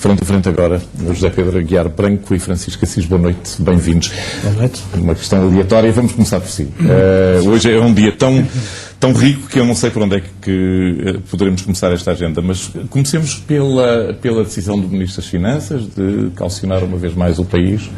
frente a frente agora, José Pedro Aguiar Branco e Francisco Assis. Boa noite, bem-vindos. Boa noite. Uma questão aleatória, vamos começar por si. Hoje é um dia tão rico que eu não sei por onde é que poderemos começar esta agenda, mas comecemos pela decisão do Ministro das Finanças de calcionar uma vez mais o país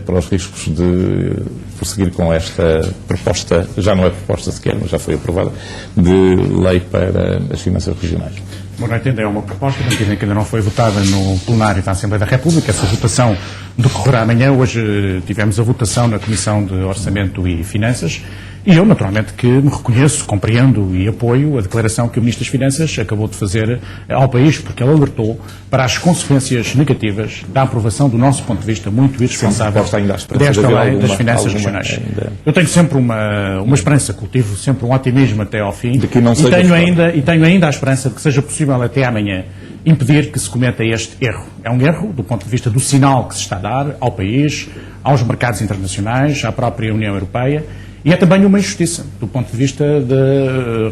para os riscos de prosseguir com esta proposta, já não é proposta sequer, mas já foi aprovada, de lei para as finanças regionais. Boa noite, ainda é uma proposta, que ainda não foi votada no plenário da Assembleia da República. Essa votação decorrerá amanhã. Hoje tivemos a votação na Comissão de Orçamento e Finanças e eu, naturalmente, que me reconheço, compreendo e apoio a declaração que o Ministro das Finanças acabou de fazer ao país, porque ele alertou para as consequências negativas da aprovação, do nosso ponto de vista, muito irresponsável desta lei das finanças regionais. Eu tenho sempre uma esperança, cultivo sempre um otimismo até ao fim, e tenho ainda a esperança de que seja possível até amanhã impedir que se cometa este erro. É um erro do ponto de vista do sinal que se está a dar ao país, aos mercados internacionais, à própria União Europeia, e é também uma injustiça do ponto de vista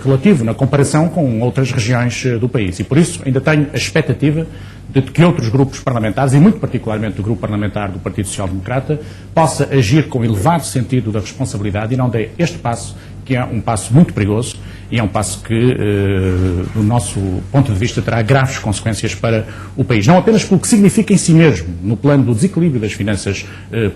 relativo na comparação com outras regiões do país. E por isso ainda tenho a expectativa de que outros grupos parlamentares, e muito particularmente o grupo parlamentar do Partido Social Democrata, possa agir com elevado sentido da responsabilidade e não dê este passo, que é um passo muito perigoso e é um passo que, do nosso ponto de vista, terá graves consequências para o país. Não apenas pelo que significa em si mesmo, no plano do desequilíbrio das finanças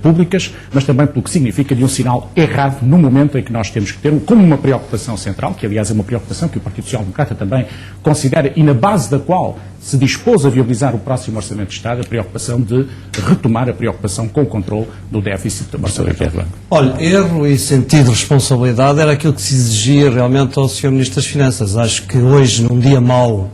públicas, mas também pelo que significa de um sinal errado no momento em que nós temos que ter como uma preocupação central, que aliás é uma preocupação que o Partido Social Democrata também considera e na base da qual se dispôs a viabilizar o próximo Orçamento de Estado, a preocupação de retomar a preocupação com o controle do déficit do Orçamento. Olha, erro e sentido de responsabilidade era aquilo que se exigia realmente ao Sr. Ministro das Finanças. Acho que hoje, num dia mau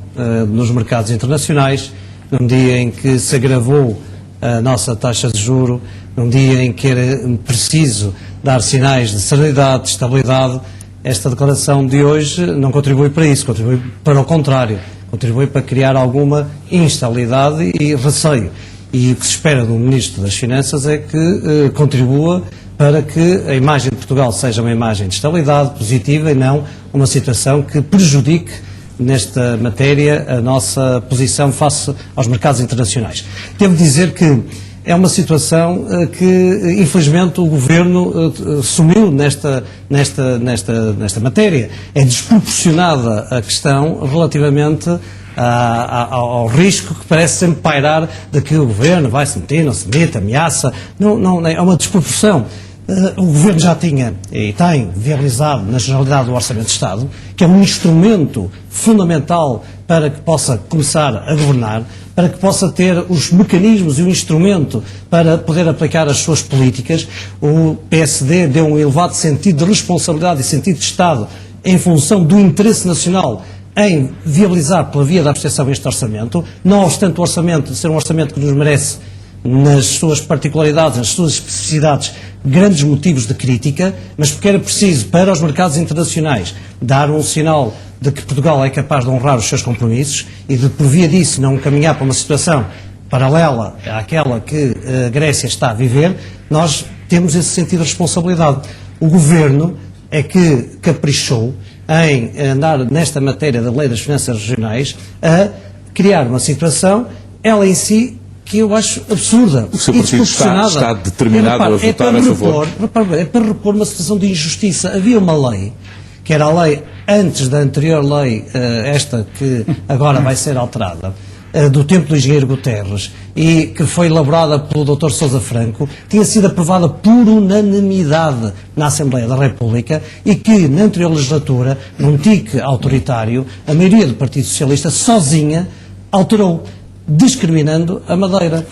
nos mercados internacionais, num dia em que se agravou a nossa taxa de juro, num dia em que era preciso dar sinais de serenidade, de estabilidade, esta declaração de hoje não contribui para isso, contribui para o contrário. Contribui para criar alguma instabilidade e receio. E o que se espera do Ministro das Finanças é que contribua para que a imagem de Portugal seja uma imagem de estabilidade positiva e não uma situação que prejudique nesta matéria a nossa posição face aos mercados internacionais. Devo dizer que é uma situação que, infelizmente, o Governo sumiu nesta matéria. É desproporcionada a questão relativamente ao risco que parece sempre pairar de que o Governo vai se meter, não se mete, ameaça. Não, é uma desproporção. O Governo já tinha e tem viabilizado na generalidade do Orçamento de Estado, que é um instrumento fundamental para que possa começar a governar, para que possa ter os mecanismos e o instrumento para poder aplicar as suas políticas. O PSD deu um elevado sentido de responsabilidade e sentido de Estado em função do interesse nacional em viabilizar pela via da abstenção este orçamento, não obstante o orçamento ser um orçamento que nos merece, nas suas particularidades, nas suas especificidades, grandes motivos de crítica, mas porque era preciso, para os mercados internacionais, dar um sinal de que Portugal é capaz de honrar os seus compromissos e de, por via disso, não caminhar para uma situação paralela àquela que a Grécia está a viver. Nós temos esse sentido de responsabilidade. O Governo é que caprichou em andar nesta matéria da Lei das Finanças Regionais a criar uma situação, ela em si, que eu acho absurda. O seu partido está determinado a votar a favor. É para repor uma situação de injustiça. Havia uma lei, que era a lei antes da anterior lei, esta que agora vai ser alterada, do tempo do engenheiro Guterres, e que foi elaborada pelo Dr. Sousa Franco, tinha sido aprovada por unanimidade na Assembleia da República e que, na anterior legislatura, num tique autoritário, a maioria do Partido Socialista sozinha alterou, discriminando a Madeira.